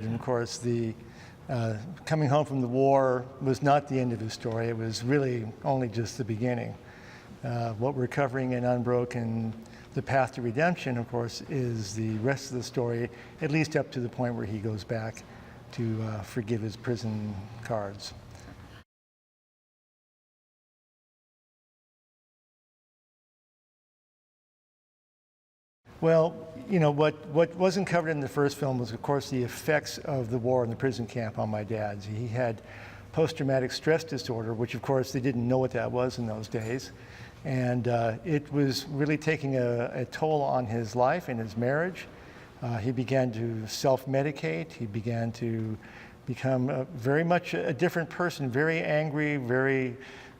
And of course, the coming home from the war was not the end of his story. It was really only just the beginning. What we're covering in Unbroken, the path to redemption, of course, is the rest of the story, at least up to the point where he goes back to forgive his prison cards. Well, you know, what wasn't covered in the first film was, of course, the effects of the war in the prison camp on my dad. He had post-traumatic stress disorder, which, of course, they didn't know what that was in those days. And it was really taking a toll on his life and his marriage. He began to self-medicate. He began to become very much a different person, very angry, very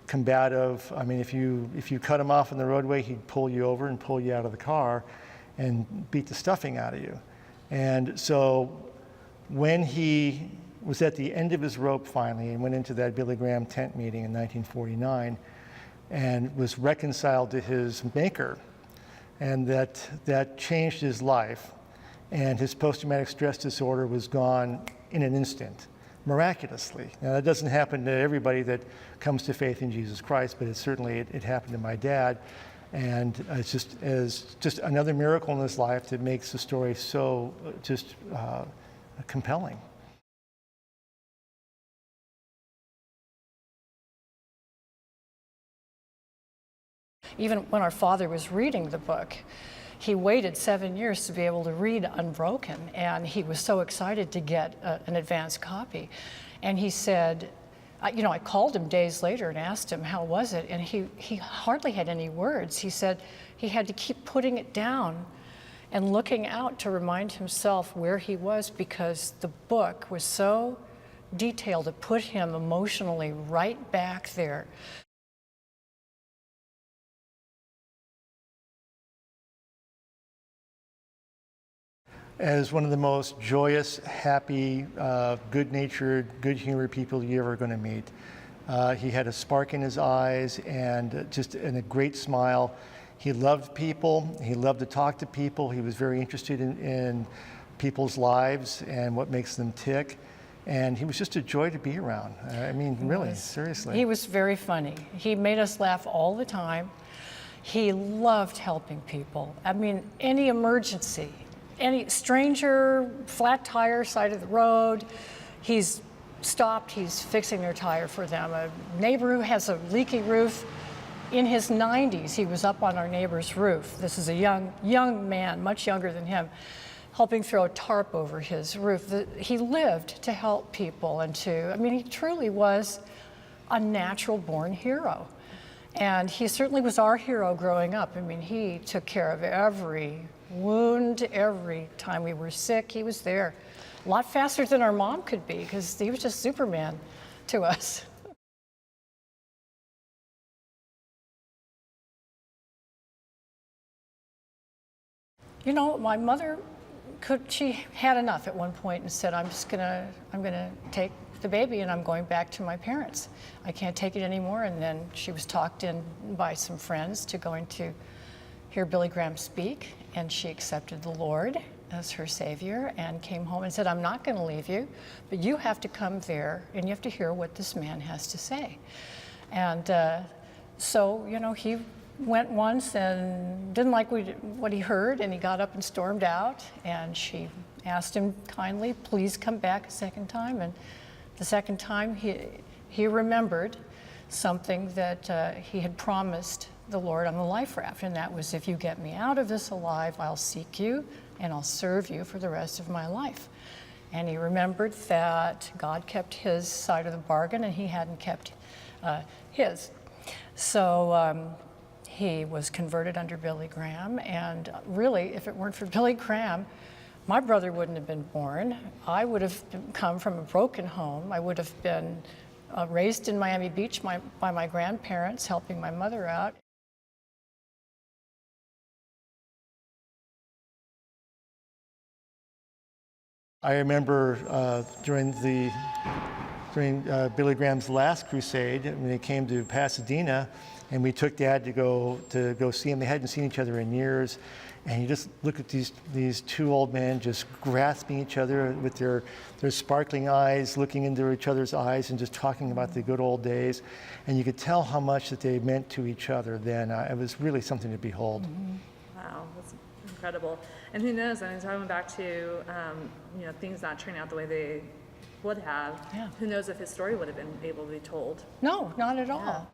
combative. I mean, if you cut him off on the roadway, he'd pull you over and pull you out of the car and beat the stuffing out of you. And so when he was at the end of his rope finally and went into that Billy Graham tent meeting in 1949 and was reconciled to his maker, and that changed his life, and his post-traumatic stress disorder was gone in an instant, miraculously. Now, that doesn't happen to everybody that comes to faith in Jesus Christ, but it happened to my dad. And it's just another miracle in his life that makes the story so compelling. Even when our father was reading the book, he waited 7 years to be able to read Unbroken, and he was so excited to get an advance copy. And he said, I called him days later and asked him, how was it? And he hardly had any words. He said he had to keep putting it down and looking out to remind himself where he was, because the book was so detailed. It put him emotionally right back there. As one of the most joyous, happy, good-natured, good-humored people you're ever going to meet. He had a spark in his eyes and a great smile. He loved people. He loved to talk to people. He was very interested in people's lives and what makes them tick. And he was just a joy to be around. I mean, really, seriously. He was very funny. He made us laugh all the time. He loved helping people. I mean, any emergency, any stranger, flat tire, side of the road, he's stopped, he's fixing their tire for them. A neighbor who has a leaky roof, in his 90s, he was up on our neighbor's roof. This is a young man, much younger than him, helping throw a tarp over his roof. He lived to help people and he truly was a natural born hero. And he certainly was our hero growing up. I mean, he took care of every wound, every time we were sick, he was there. A lot faster than our mom could be, because he was just Superman to us. You know, my mother she had enough at one point and said, I'm gonna take the baby and I'm going back to my parents. I can't take it anymore. And then she was talked in by some friends to going to hear Billy Graham speak, and she accepted the Lord as her Savior and came home and said, I'm not going to leave you, but you have to come there and you have to hear what this man has to say. And so, he went once and didn't like what he heard, and he got up and stormed out, and she asked him kindly, please come back a second time. And the second time he remembered something that he had promised the Lord on the life raft, and that was, if you get me out of this alive, I'll seek you and I'll serve you for the rest of my life. And he remembered that God kept his side of the bargain and he hadn't kept his. So he was converted under Billy Graham, and really, if it weren't for Billy Graham, my brother wouldn't have been born. I would have come from a broken home. I would have been raised in Miami Beach by my grandparents, helping my mother out. I remember during Billy Graham's last crusade, when he came to Pasadena, And we took Dad to go see him. They hadn't seen each other in years. And you just look at these two old men just grasping each other with their sparkling eyes, looking into each other's eyes and just talking about the good old days. And you could tell how much that they meant to each other then. It was really something to behold. Wow, that's incredible. And who knows, I mean, talking back to, things not turning out the way they would have, who knows if his story would have been able to be told. No, not at all.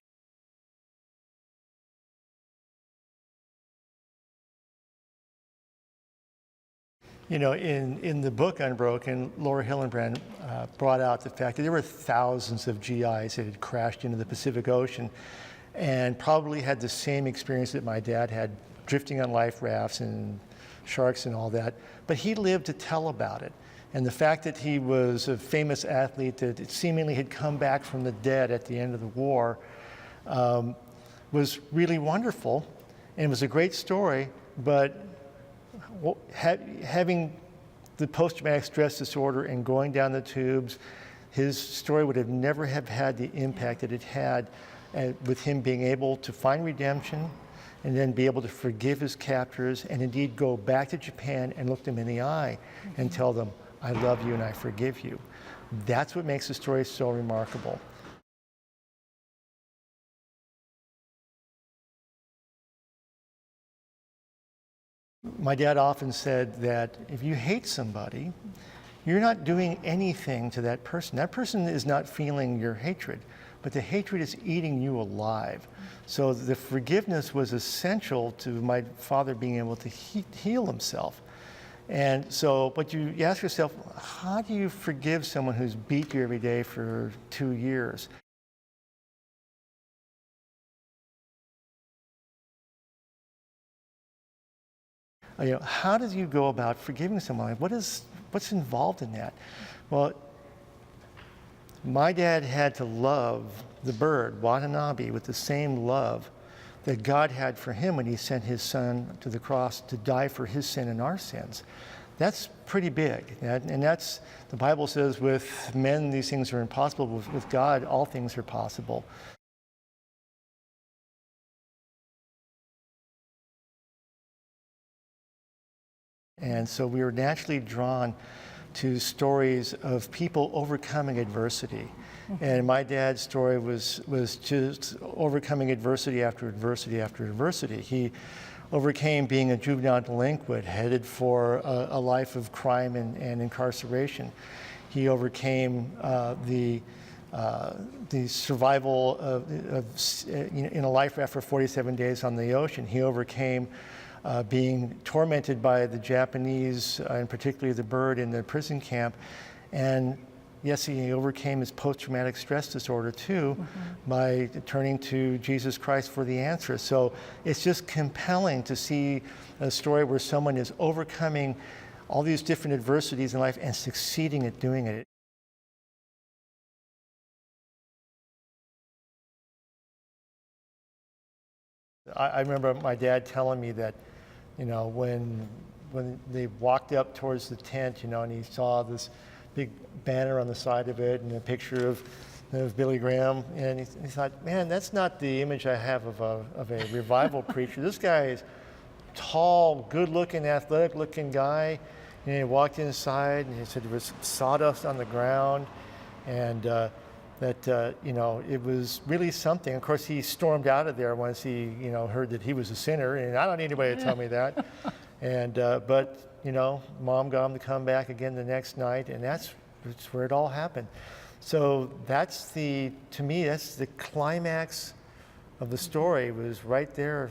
You know, in the book Unbroken, Laura Hillenbrand brought out the fact that there were thousands of GIs that had crashed into the Pacific Ocean and probably had the same experience that my dad had, drifting on life rafts and sharks and all that. But he lived to tell about it. And the fact that he was a famous athlete that seemingly had come back from the dead at the end of the war was really wonderful. And it was a great story, but having the post-traumatic stress disorder and going down the tubes, his story would have never have had the impact that it had with him being able to find redemption and then be able to forgive his captors and indeed go back to Japan and look them in the eye and tell them, I love you and I forgive you. That's what makes the story so remarkable. My dad often said that if you hate somebody, you're not doing anything to that person. That person is not feeling your hatred, but the hatred is eating you alive. So the forgiveness was essential to my father being able to heal himself. And so, but you ask yourself, how do you forgive someone who's beat you every day for 2 years? How do you go about forgiving someone? What's involved in that? Well, my dad had to love the bird, Watanabe, with the same love that God had for him when he sent his son to the cross to die for his sin and our sins. That's pretty big. And that's, the Bible says, with men these things are impossible. With God, all things are possible. And so we were naturally drawn to stories of people overcoming adversity. And my dad's story was just overcoming adversity after adversity after adversity. He overcame being a juvenile delinquent, headed for a life of crime and incarceration. He overcame the survival in a life raft for 47 days on the ocean. He overcame being tormented by the Japanese, and particularly the bird in the prison camp. And yes, he overcame his post-traumatic stress disorder too, by turning to Jesus Christ for the answer. So it's just compelling to see a story where someone is overcoming all these different adversities in life and succeeding at doing it. I remember my dad telling me that, when they walked up towards the tent, and he saw this big banner on the side of it and a picture of Billy Graham, and he thought, man, that's not the image I have of a revival preacher. This guy is tall, good-looking, athletic-looking guy. And he walked inside, and he said there was sawdust on the ground, and it was really something. Of course, he stormed out of there once he, heard that he was a sinner, and I don't need anybody to tell me that. And but Mom got him to come back again the next night, and that's where it all happened. So to me, that's the climax of the story. Was right there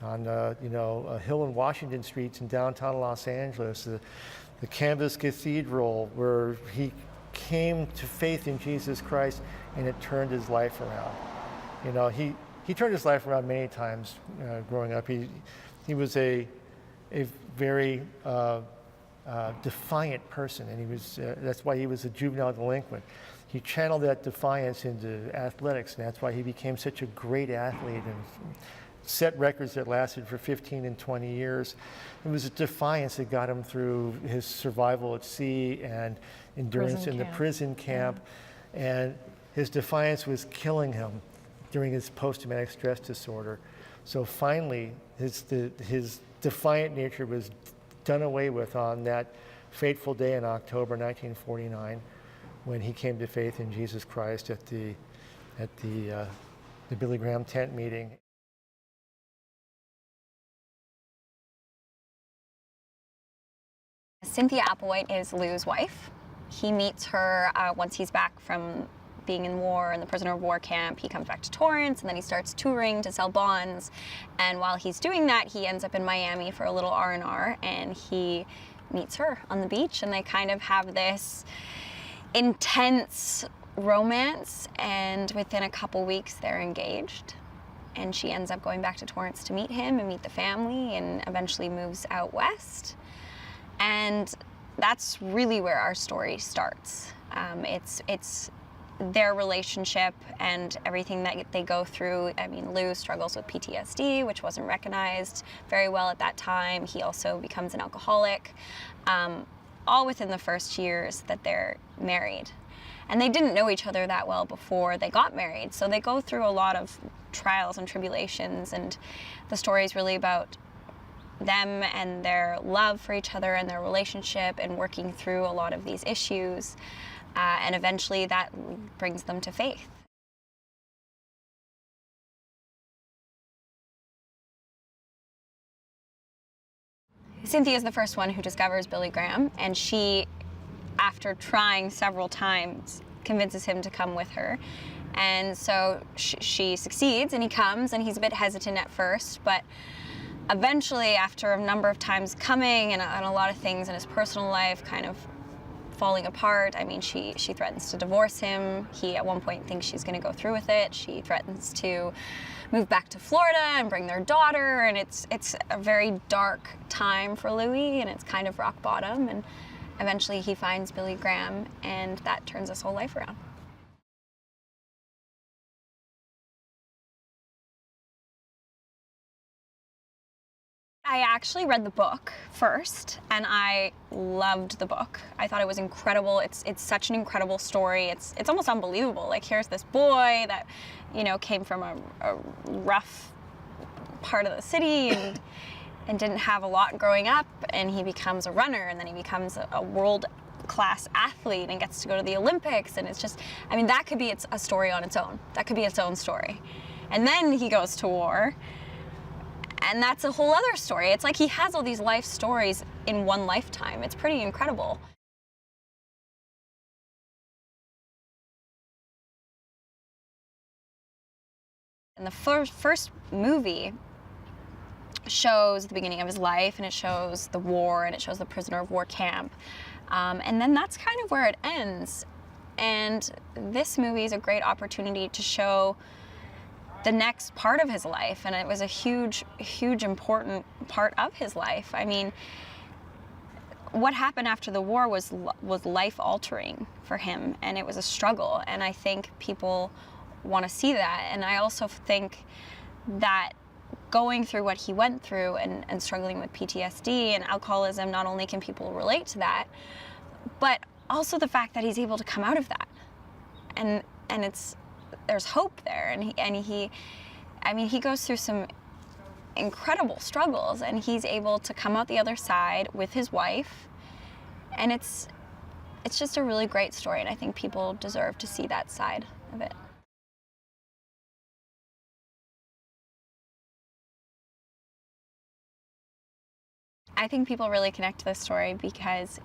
on a hill in Washington streets in downtown Los Angeles, the Canvas Cathedral, where he came to faith in Jesus Christ, and it turned his life around. He turned his life around many times growing up. He was a very defiant person, and that's why he was a juvenile delinquent. He channeled that defiance into athletics, and that's why he became such a great athlete and set records that lasted for 15 and 20 years. It was a defiance that got him through his survival at sea and endurance in the prison camp. And his defiance was killing him. during his post-traumatic stress disorder. So finally, his defiant nature was done away with on that fateful day in October 1949, when he came to faith in Jesus Christ at the Billy Graham tent meeting. Cynthia Applewhite is Lou's wife. He meets her once he's back from being in war in the prisoner of war camp. He comes back to Torrance, and then he starts touring to sell bonds. And while he's doing that, he ends up in Miami for a little R&R, and he meets her on the beach, and they kind of have this intense romance, and within a couple weeks they're engaged. And she ends up going back to Torrance to meet him and meet the family, and eventually moves out west. And that's really where our story starts. It's their relationship and everything that they go through. I mean, Lou struggles with PTSD, which wasn't recognized very well at that time. He also becomes an alcoholic, all within the first years that they're married. And they didn't know each other that well before they got married. So they go through a lot of trials and tribulations, and the story is really about them and their love for each other and their relationship and working through a lot of these issues. And eventually that brings them to faith. Cynthia is the first one who discovers Billy Graham, and she, after trying several times, convinces him to come with her. And so she succeeds, and he comes, and he's a bit hesitant at first, but eventually, after a number of times coming and a lot of things in his personal life kind of falling apart, I mean, she threatens to divorce him. He at one point thinks she's going to go through with it. She threatens to move back to Florida and bring their daughter, and it's a very dark time for Louie, and it's kind of rock bottom, and eventually he finds Billy Graham, and that turns his whole life around. I actually read the book first, and I loved the book. I thought it was incredible. It's such an incredible story. It's almost unbelievable. Like, here's this boy that, you know, came from a rough part of the city and didn't have a lot growing up, and he becomes a runner, and then he becomes a world-class athlete and gets to go to the Olympics, and it's just, I mean, that could be a story on its own. That could be its own story. And then he goes to war, and that's a whole other story. It's like he has all these life stories in one lifetime. It's pretty incredible. And the first movie shows the beginning of his life, and it shows the war, and it shows the prisoner of war camp. And then that's kind of where it ends. And this movie is a great opportunity to show the next part of his life, and it was a huge, huge important part of his life. I mean, what happened after the war was life-altering for him, and it was a struggle, and I think people want to see that. And I also think that going through what he went through and struggling with PTSD and alcoholism, not only can people relate to that, but also the fact that he's able to come out of that, and there's hope there, and he goes through some incredible struggles, and he's able to come out the other side with his wife, and it's just a really great story, and I think people deserve to see that side of it. I think people really connect to this story because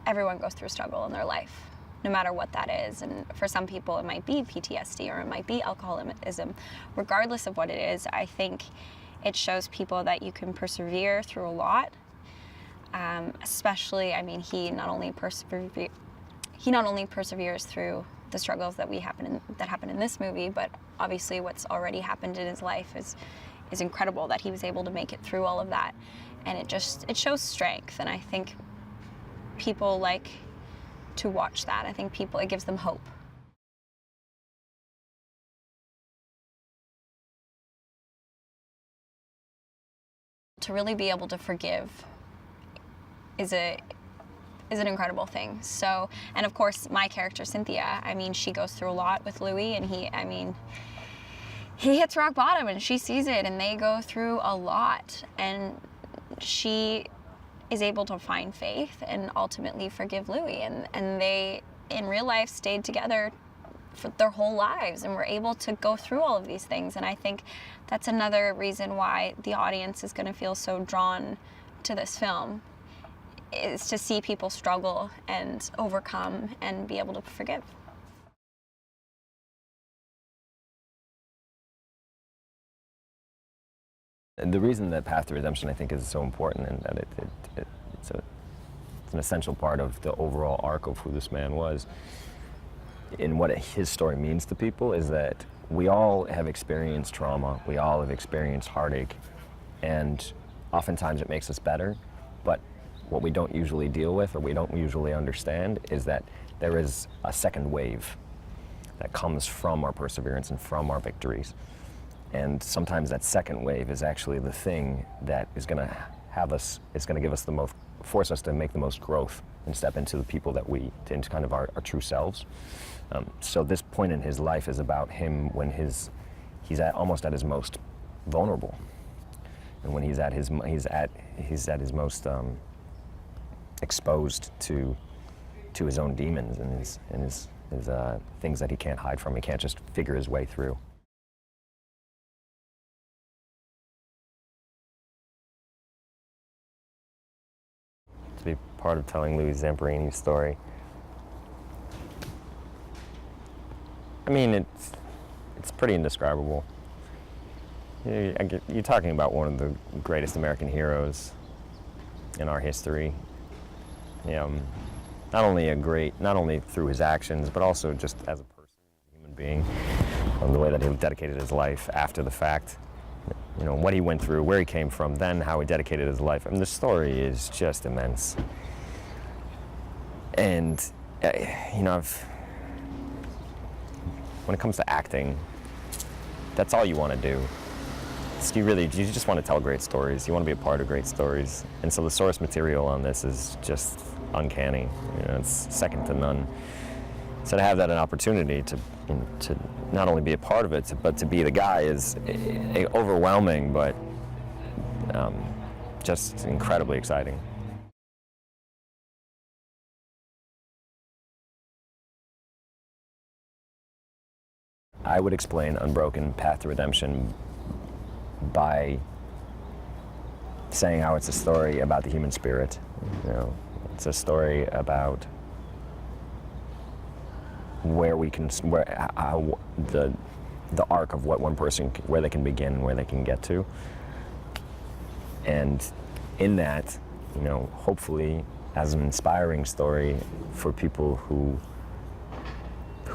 everyone goes through struggle in their life, no matter what that is. And for some people, it might be PTSD or it might be alcoholism. Regardless of what it is, I think it shows people that you can persevere through a lot. Especially, I mean, he not only perseveres through the struggles that happen in this movie, but obviously what's already happened in his life is incredible, that he was able to make it through all of that. And it shows strength, and I think people like to watch that. I think it gives them hope. To really be able to forgive is an incredible thing. So, and of course, my character, Cynthia, I mean, she goes through a lot with Louie, and he hits rock bottom and she sees it, and they go through a lot, and she is able to find faith and ultimately forgive Louie, and they in real life stayed together for their whole lives and were able to go through all of these things. And I think that's another reason why the audience is going to feel so drawn to this film, is to see people struggle and overcome and be able to forgive. And the reason that Path to Redemption, I think, is so important, and that it's an essential part of the overall arc of who this man was, and what his story means to people, is that we all have experienced trauma, we all have experienced heartache, and oftentimes it makes us better, but what we don't usually deal with, or we don't usually understand, is that there is a second wave that comes from our perseverance and from our victories. And sometimes that second wave is actually the thing that is going to have us, it's going to give us the most, force us to make the most growth and step into the people that into kind of our true selves. So this point in his life is about him when he's almost at his most vulnerable, and when he's at his most exposed to his own demons and his things that he can't hide from. He can't just figure his way through. To be part of telling Louie Zamperini's story, I mean, it's pretty indescribable. You're talking about one of the greatest American heroes in our history. Not only through his actions, but also just as a person, a human being, the way that he dedicated his life after the fact. What he went through, where he came from, then how he dedicated his life. I mean, the story is just immense. And, when it comes to acting, that's all you want to do. You just want to tell great stories. You want to be a part of great stories. And so the source material on this is just uncanny. It's second to none. So to have that an opportunity to not only be a part of it, but to be the guy is overwhelming, but just incredibly exciting. I would explain Unbroken, Path to Redemption by saying how it's a story about the human spirit. It's a story about how the arc of what one person, where they can begin and where they can get to. And in that, hopefully as an inspiring story for people who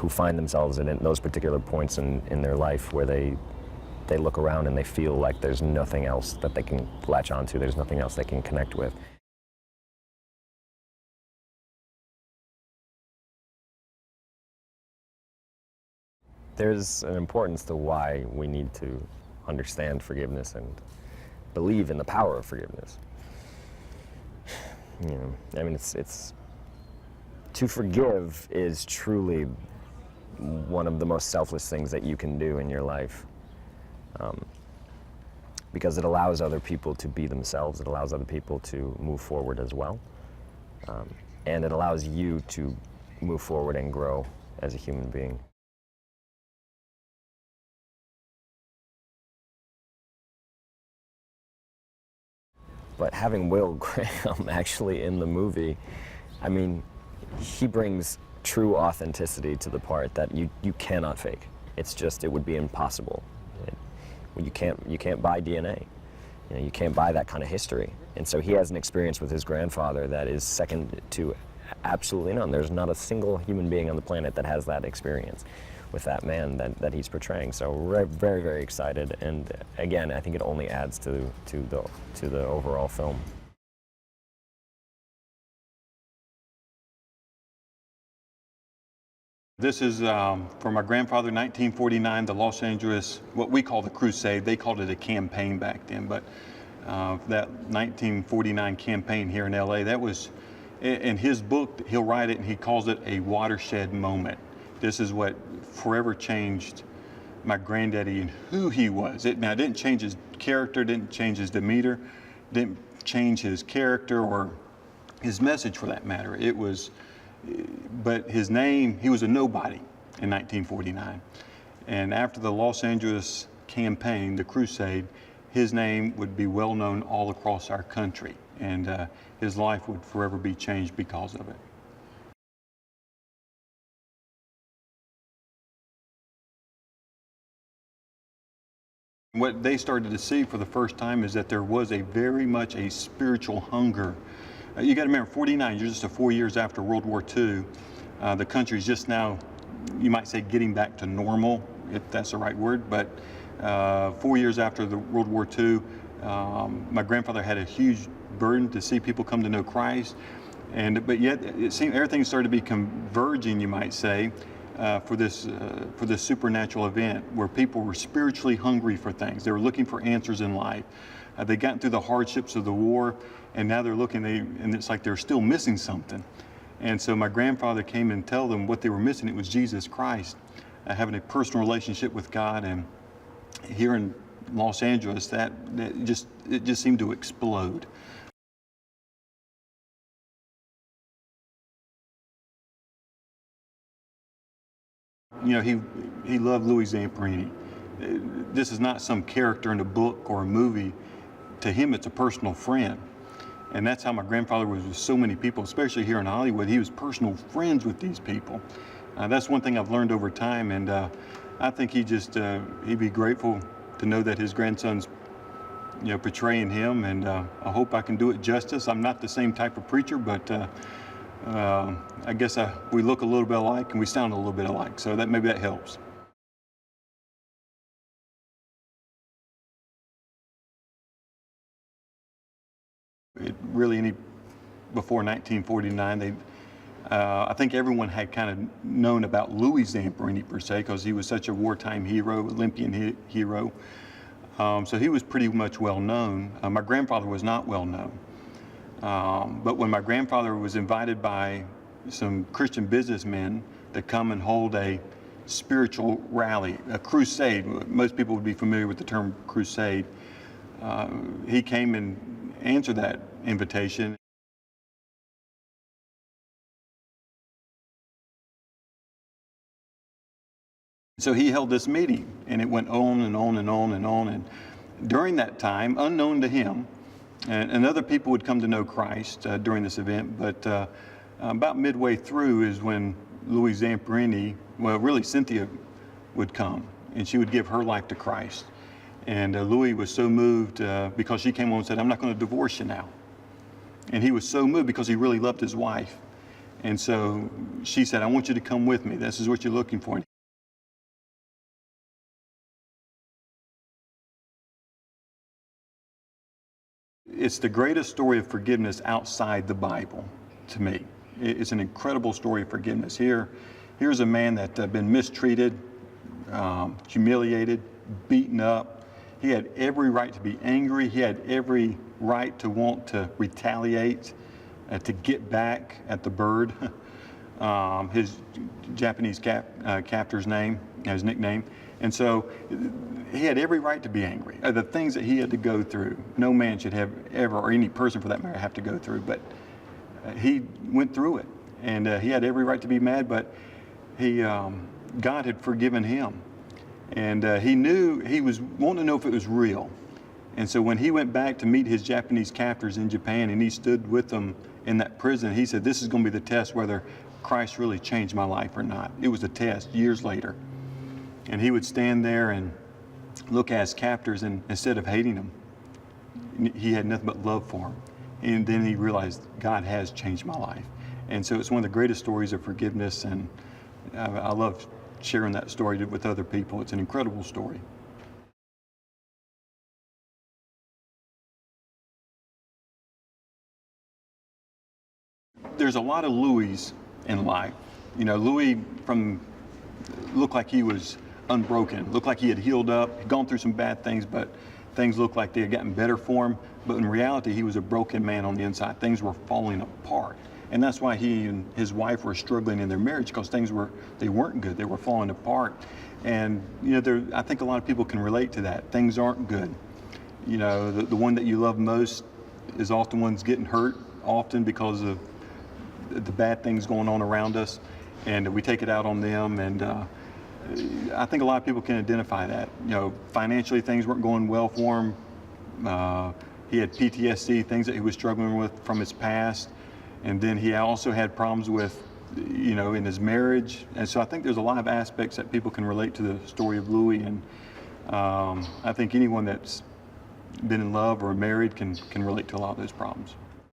find themselves in those particular points in their life where they look around and they feel like there's nothing else that they can latch onto, there's nothing else they can connect with. There's an importance to why we need to understand forgiveness and believe in the power of forgiveness. It's to forgive is truly one of the most selfless things that you can do in your life, because it allows other people to be themselves. It allows other people to move forward as well, and it allows you to move forward and grow as a human being. But having Will Graham actually in the movie, he brings true authenticity to the part that you cannot fake. It would be impossible. You can't buy DNA. You can't buy that kind of history. And so he has an experience with his grandfather that is second to absolutely none. There's not a single human being on the planet that has that experience with that man that he's portraying. So we're very, very excited. And again, I think it only adds to the overall film. This is from my grandfather, 1949, the Los Angeles, what we call the crusade. They called it a campaign back then, but that 1949 campaign here in LA, that was, in his book, he'll write it and he calls it a watershed moment. This is what forever changed my granddaddy and who he was. It didn't change his character, didn't change his demeanor, didn't change his character or his message for that matter. It was, but his name, he was a nobody in 1949. And after the Los Angeles campaign, the crusade, his name would be well known all across our country. And his life would forever be changed because of it. What they started to see for the first time is that there was very much a spiritual hunger. You got to remember, 49, you're just 4 years after World War II. The country's just now, you might say, getting back to normal, if that's the right word. But 4 years after the World War II, my grandfather had a huge burden to see people come to know Christ. But yet, it seemed everything started to be converging, you might say, for this supernatural event where people were spiritually hungry for things. They were looking for answers in life. They gotten through the hardships of the war, and now they're looking, and it's like they're still missing something. And so my grandfather came and told them what they were missing. It was Jesus Christ, having a personal relationship with God. And here in Los Angeles, it just seemed to explode. You know, he loved Louie Zamperini. This is not some character in a book or a movie. To him, it's a personal friend. And that's how my grandfather was with so many people, especially here in Hollywood. He was personal friends with these people. That's one thing I've learned over time, and I think he'd be grateful to know that his grandson's, portraying him, and I hope I can do it justice. I'm not the same type of preacher, but I guess we look a little bit alike and we sound a little bit alike, so maybe that helps. Before 1949, I think everyone had kind of known about Louie Zamperini per se, because he was such a wartime hero, Olympian hero. So he was pretty much well known. My grandfather was not well known. But when my grandfather was invited by some Christian businessmen to come and hold a spiritual rally, a crusade, most people would be familiar with the term crusade, he came and answered that invitation. So he held this meeting, and it went on and on and on and on. And during that time, unknown to him, and other people would come to know Christ during this event, but about midway through is when Louie Zamperini, well, really Cynthia, would come, and she would give her life to Christ. And Louie was so moved because she came on and said, "I'm not going to divorce you now." And he was so moved because he really loved his wife. And so she said, "I want you to come with me. This is what you're looking for." It's the greatest story of forgiveness outside the Bible, to me. It's an incredible story of forgiveness. Here's a man that had been mistreated, humiliated, beaten up. He had every right to be angry. He had every right to want to retaliate, to get back at the bird. His Japanese captor's name, his nickname. And so he had every right to be angry. The things that he had to go through, no man should have ever, or any person for that matter, have to go through. But he went through it, and he had every right to be mad. But God had forgiven him, and he knew, he was wanting to know if it was real. And so when he went back to meet his Japanese captors in Japan, and he stood with them in that prison, he said, "This is going to be the test whether Christ really changed my life or not." It was a test years later. And he would stand there and look at his captors, and instead of hating them, he had nothing but love for them. And then he realized, God has changed my life. And so it's one of the greatest stories of forgiveness, and I love sharing that story with other people. It's an incredible story. There's a lot of Louies in life. Louie looked like he was unbroken, looked like he had healed up, had gone through some bad things, but things looked like they had gotten better for him. But in reality, he was a broken man on the inside. Things were falling apart. And that's why he and his wife were struggling in their marriage, because they weren't good. They were falling apart. And I think a lot of people can relate to that. Things aren't good. The one that you love most is often one's getting hurt often because of the bad things going on around us, and we take it out on them. And I think a lot of people can identify that. Financially things weren't going well for him. He had PTSD, things that he was struggling with from his past. And then he also had problems with, in his marriage. And so I think there's a lot of aspects that people can relate to the story of Louie. And I think anyone that's been in love or married can relate to a lot of those problems.